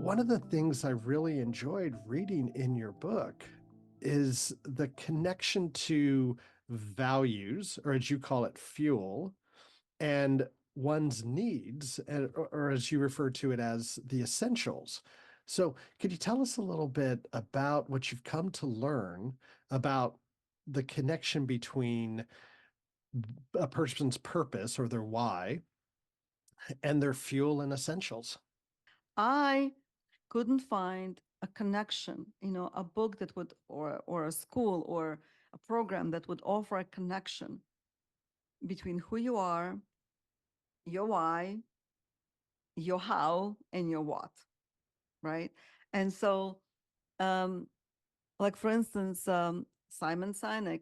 One of the things I really enjoyed reading in your book is the connection to values, or as you call it, fuel, and one's needs, or as you refer to it as the essentials. So, could you tell us a little bit about what you've come to learn about the connection between a person's purpose or their why and their fuel and essentials? I couldn't find a connection, a book that would, or a school or a program that would offer a connection between who you are, your why, your how, and your what, right? And so, um, like for instance, Simon Sinek,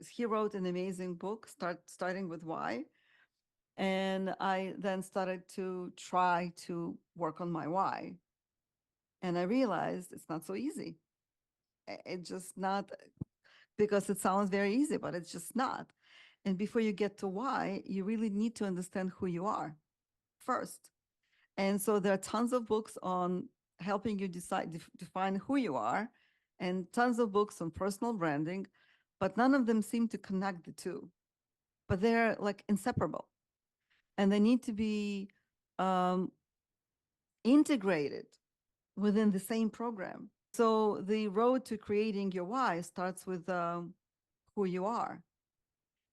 he wrote an amazing book, starting with why. And I then started to try to work on my why. And I realized it's not so easy. It's just not, because it sounds very easy, but it's just not. And before you get to why, you really need to understand who you are first. And so there are tons of books on helping you define who you are, and tons of books on personal branding, but none of them seem to connect the two. But they're like inseparable, and they need to be um, integrated within the same program. So the road to creating your why starts with who you are.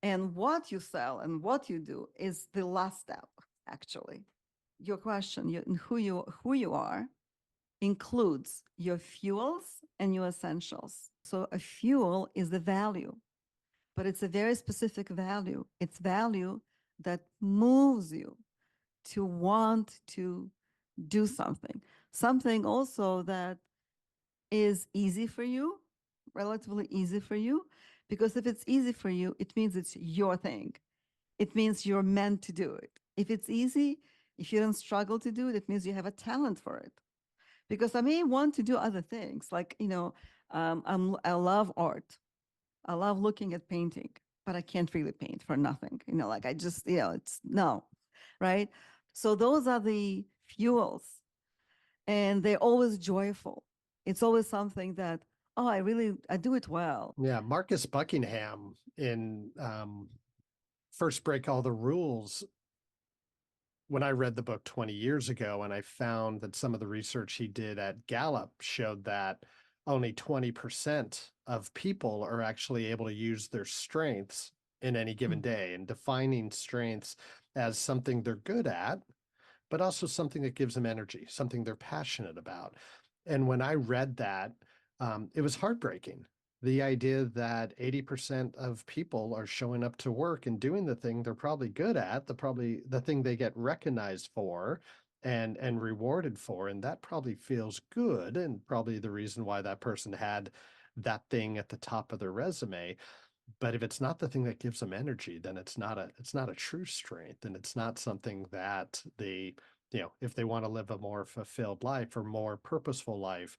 And what you sell and what you do is the last step, actually. Your question, who you are, includes your fuels and your essentials. So a fuel is the value, but it's a very specific value. It's value that moves you to want to do something. Something also that is easy for you, relatively easy for you, because if it's easy for you, it means it's your thing. It means you're meant to do it. If it's easy, if you don't struggle to do it, it means you have a talent for it. Because I may want to do other things, like, I love art. I love looking at painting, but I can't really paint for nothing. Like I just, it's no, right? So those are the fuels, and they're always joyful. It's always something that, oh, I do it well. Yeah, Marcus Buckingham in First Break All the Rules, when I read the book 20 years ago, and I found that some of the research he did at Gallup showed that only 20% of people are actually able to use their strengths in any given day, and defining strengths as something they're good at, but also something that gives them energy, something they're passionate about. And when I read that, it was heartbreaking. The idea that 80% of people are showing up to work and doing the thing they're probably good at, the thing they get recognized for and rewarded for, and that probably feels good, and probably the reason why that person had that thing at the top of their resume. But if it's not the thing that gives them energy, then it's not a true strength, and it's not something that they, if they want to live a more fulfilled life or more purposeful life,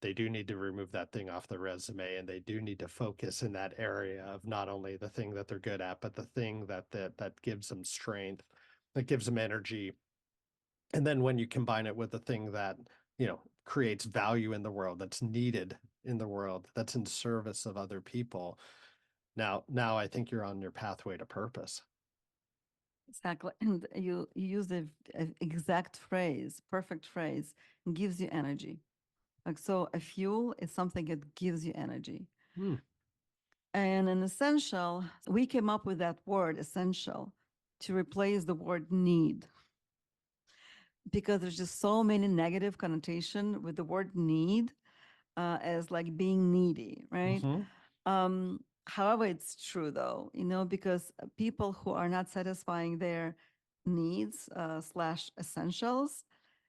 they do need to remove that thing off the resume, and they do need to focus in that area of not only the thing that they're good at, but the thing that gives them strength, that gives them energy. And then when you combine it with the thing that, creates value in the world, that's needed in the world, that's in service of other people, now I think you're on your pathway to purpose. Exactly. And you use the exact phrase, perfect phrase, gives you energy. Like, so a fuel is something that gives you energy. Hmm. And an essential, we came up with that word essential to replace the word need, because there's just so many negative connotation with the word need, as like being needy, right? Mm-hmm. However, it's true though, because people who are not satisfying their needs slash essentials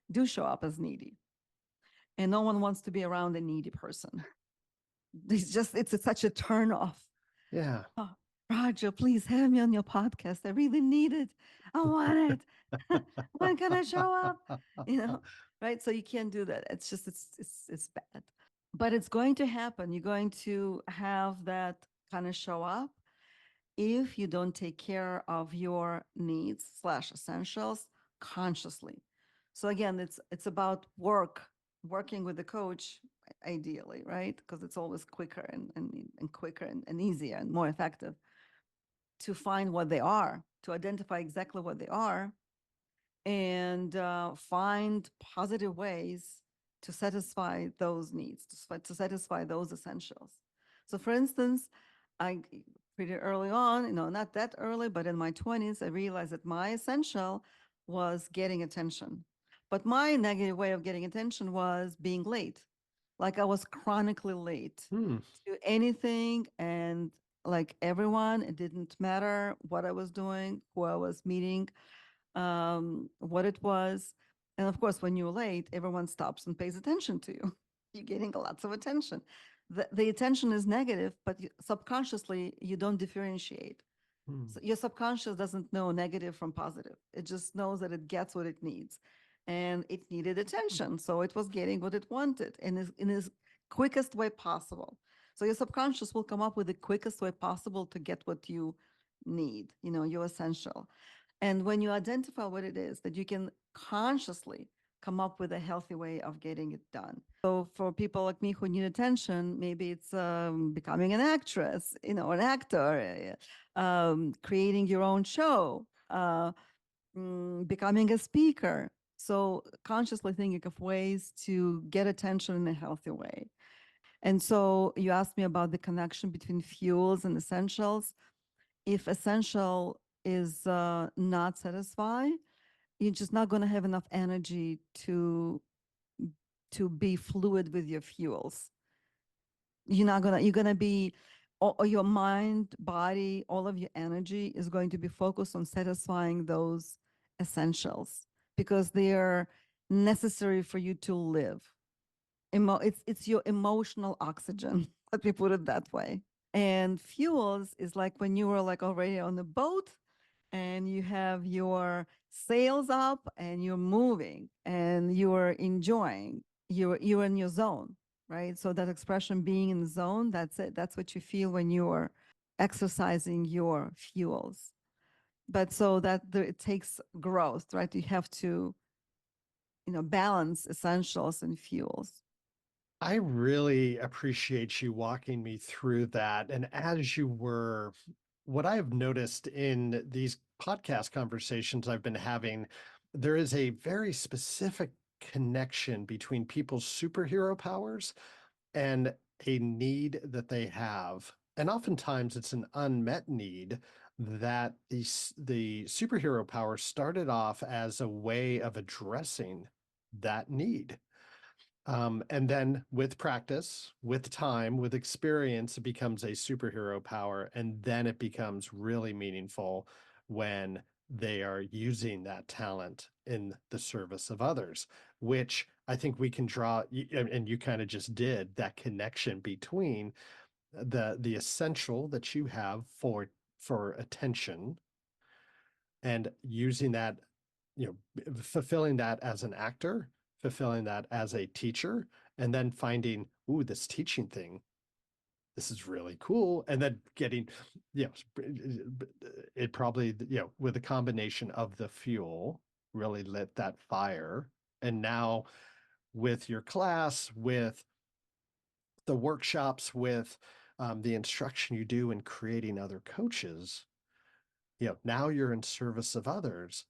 do show up as needy. And no one wants to be around a needy person. It's such a turn off. Yeah. Oh, Roger, please have me on your podcast. I really need it. I want it. When can I show up? Right? So you can't do that. It's just, it's bad. But it's going to happen. You're going to have that kind of show up if you don't take care of your needs slash essentials consciously. So again, it's about working with the coach, ideally, right? Because it's always quicker and quicker and easier and more effective to find what they are, to identify exactly what they are, and find positive ways to satisfy those needs, to satisfy those essentials. So for instance, I pretty early on, not that early, but in my 20s, I realized that my essential was getting attention. But my negative way of getting attention was being late. Like I was chronically late Hmm. to anything, and like everyone, it didn't matter what I was doing, who I was meeting, what it was. And of course, when you're late, everyone stops and pays attention to you. You're getting lots of attention. The attention is negative, but subconsciously, you don't differentiate. Hmm. So your subconscious doesn't know negative from positive. It just knows that it gets what it needs. And it needed attention. So it was getting what it wanted in its quickest way possible. So your subconscious will come up with the quickest way possible to get what you need, your essential. And when you identify what it is, that you can consciously come up with a healthy way of getting it done. So for people like me who need attention, maybe it's becoming an actress, an actor, creating your own show, becoming a speaker. So consciously thinking of ways to get attention in a healthy way. And so you asked me about the connection between fuels and essentials. If essential is not satisfied, you're just not going to have enough energy to be fluid with your fuels. You're gonna be, all your mind, body, all of your energy is going to be focused on satisfying those essentials because they are necessary for you to live. It's your emotional oxygen. Let me put it that way. And fuels is like when you were like already on the boat and you have your sails up and you're moving and you're enjoying, you're in your zone, right? So that expression, being in the zone, that's it. That's what you feel when you're exercising your fuels. But so that it takes growth, right? You have to, balance essentials and fuels. I really appreciate you walking me through that. And as you were, what I have noticed in these podcast conversations I've been having, there is a very specific connection between people's superhero powers and a need that they have. And oftentimes it's an unmet need that the superhero power started off as a way of addressing that need. And then with practice, with time, with experience, it becomes a superhero power. And then it becomes really meaningful when they are using that talent in the service of others, which I think we can draw, and you kind of just did that connection between the essential that you have for attention and using that, fulfilling that as an actor, fulfilling that as a teacher, and then finding, ooh, this teaching thing, this is really cool. And then getting, it probably, with a combination of the fuel, really lit that fire. And now with your class, with the workshops, with the instruction you do in creating other coaches, now you're in service of others.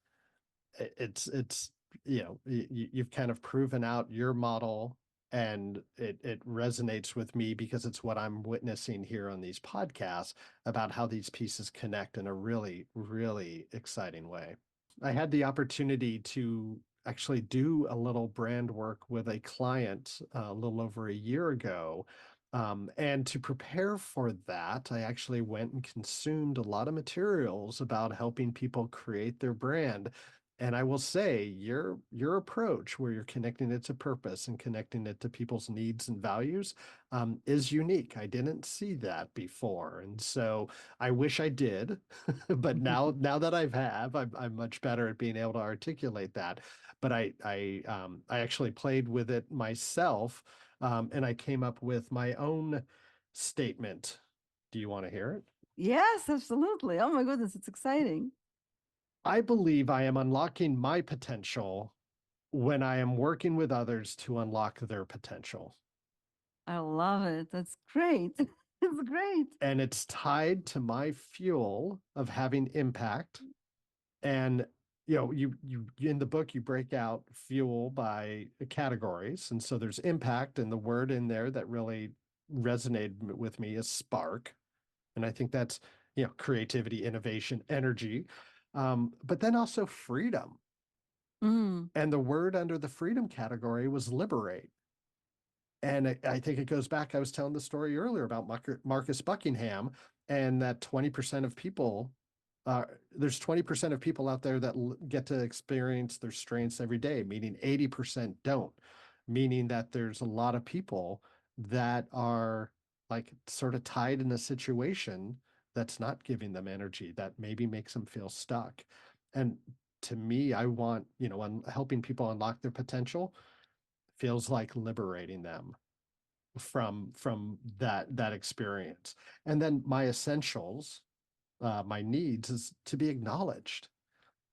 It's you've kind of proven out your model, and it resonates with me because it's what I'm witnessing here on these podcasts about how these pieces connect in a really, really exciting way. I had the opportunity to actually do a little brand work with a client a little over a year ago. And to prepare for that, I actually went and consumed a lot of materials about helping people create their brand. And I will say your approach where you're connecting it to purpose and connecting it to people's needs and values is unique. I didn't see that before. And so I wish I did, but now that I'm much better at being able to articulate that. But I actually played with it myself, and I came up with my own statement. Do you want to hear it? Yes, absolutely. Oh my goodness, it's exciting. I believe I am unlocking my potential when I am working with others to unlock their potential. I love it. That's great. It's great. And it's tied to my fuel of having impact. And you in the book you break out fuel by categories, and so there's impact, and the word in there that really resonated with me is spark. And I think that's creativity, innovation, energy, but then also freedom. Mm. And the word under the freedom category was liberate. And I think it goes back. I was telling the story earlier about Marcus Buckingham, and that 20% of people, there's 20% of people out there that get to experience their strengths every day, meaning 80% don't, meaning that there's a lot of people that are like sort of tied in a situation that's not giving them energy, that maybe makes them feel stuck. And to me, I want, helping people unlock their potential feels like liberating them from that experience. And then my essentials, my needs, is to be acknowledged.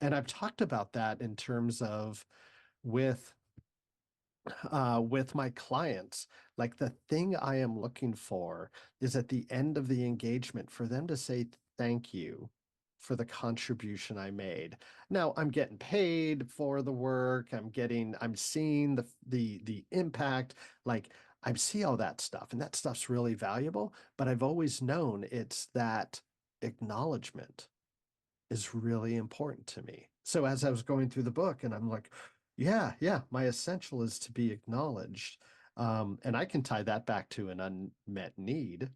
And I've talked about that in terms of with with my clients. Like, the thing I am looking for is at the end of the engagement for them to say thank you for the contribution I made. Now I'm getting paid for the work. I'm seeing the impact. Like, I see all that stuff, and that stuff's really valuable, but I've always known it's that acknowledgement is really important to me. So as I was going through the book, and I'm like, yeah, my essential is to be acknowledged. And I can tie that back to an unmet need.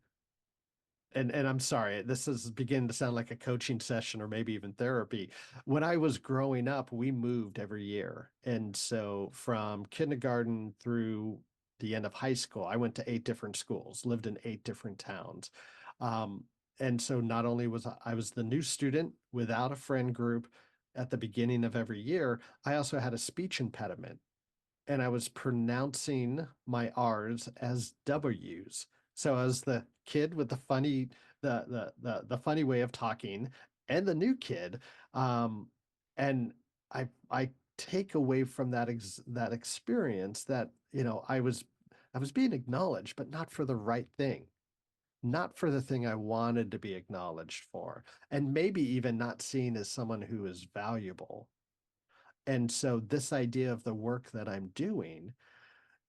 And I'm sorry, this is beginning to sound like a coaching session or maybe even therapy. When I was growing up, we moved every year. And so from kindergarten through the end of high school, I went to 8 different schools, lived in 8 different towns. Um, and so not only was I was the new student without a friend group at the beginning of every year, I also had a speech impediment, and I was pronouncing my R's as W's. So I was the kid with the funny way of talking, and the new kid. And I take away from that experience that I was being acknowledged, but not for the right thing, not for the thing I wanted to be acknowledged for, and maybe even not seen as someone who is valuable. And so this idea of the work that I'm doing,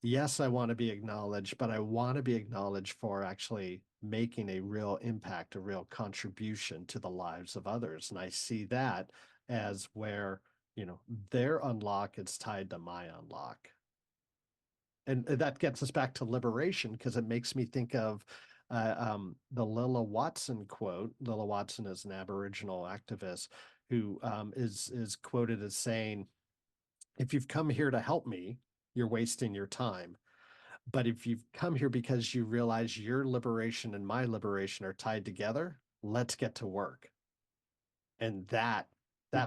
yes, I want to be acknowledged, but I want to be acknowledged for actually making a real impact, a real contribution to the lives of others. And I see that as where, their unlock is tied to my unlock. And that gets us back to liberation, because it makes me think of the Lilla Watson quote. Lilla Watson is an Aboriginal activist who is quoted as saying, if you've come here to help me, you're wasting your time. But if you've come here because you realize your liberation and my liberation are tied together, let's get to work. And that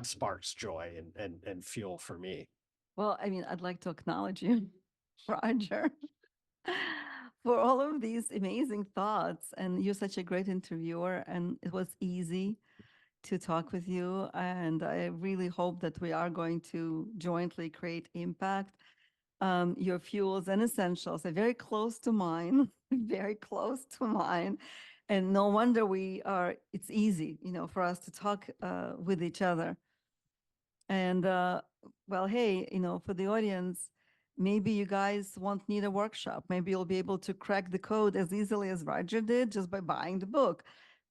sparks joy and fuel for me. Well, I mean, I'd like to acknowledge you, Roger, for all of these amazing thoughts. And you're such a great interviewer, and it was easy to talk with you. And I really hope that we are going to jointly create impact. Your fuels and essentials are very close to mine, very close to mine. And no wonder it's easy, for us to talk with each other. And well, hey, for the audience, maybe you guys won't need a workshop. Maybe you'll be able to crack the code as easily as Roger did just by buying the book.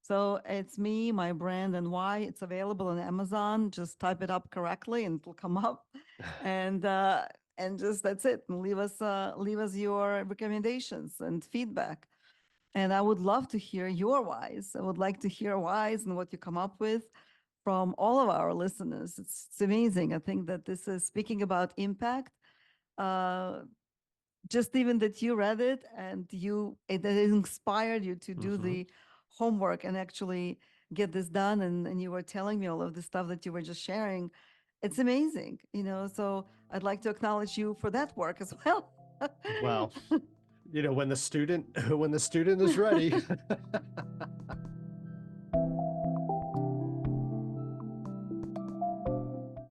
So it's me, my brand, and why. It's available on Amazon. Just type it up correctly, and it'll come up. And just that's it. And leave us your recommendations and feedback. And I would love to hear your whys. I would like to hear whys and what you come up with from all of our listeners. It's amazing. I think that this is speaking about impact. Uh, just even that you read it and it inspired you to do Mm-hmm. the homework and actually get this done. And you were telling me all of the stuff that you were just sharing. It's amazing, so I'd like to acknowledge you for that work as well. Well, when the student when the student is ready.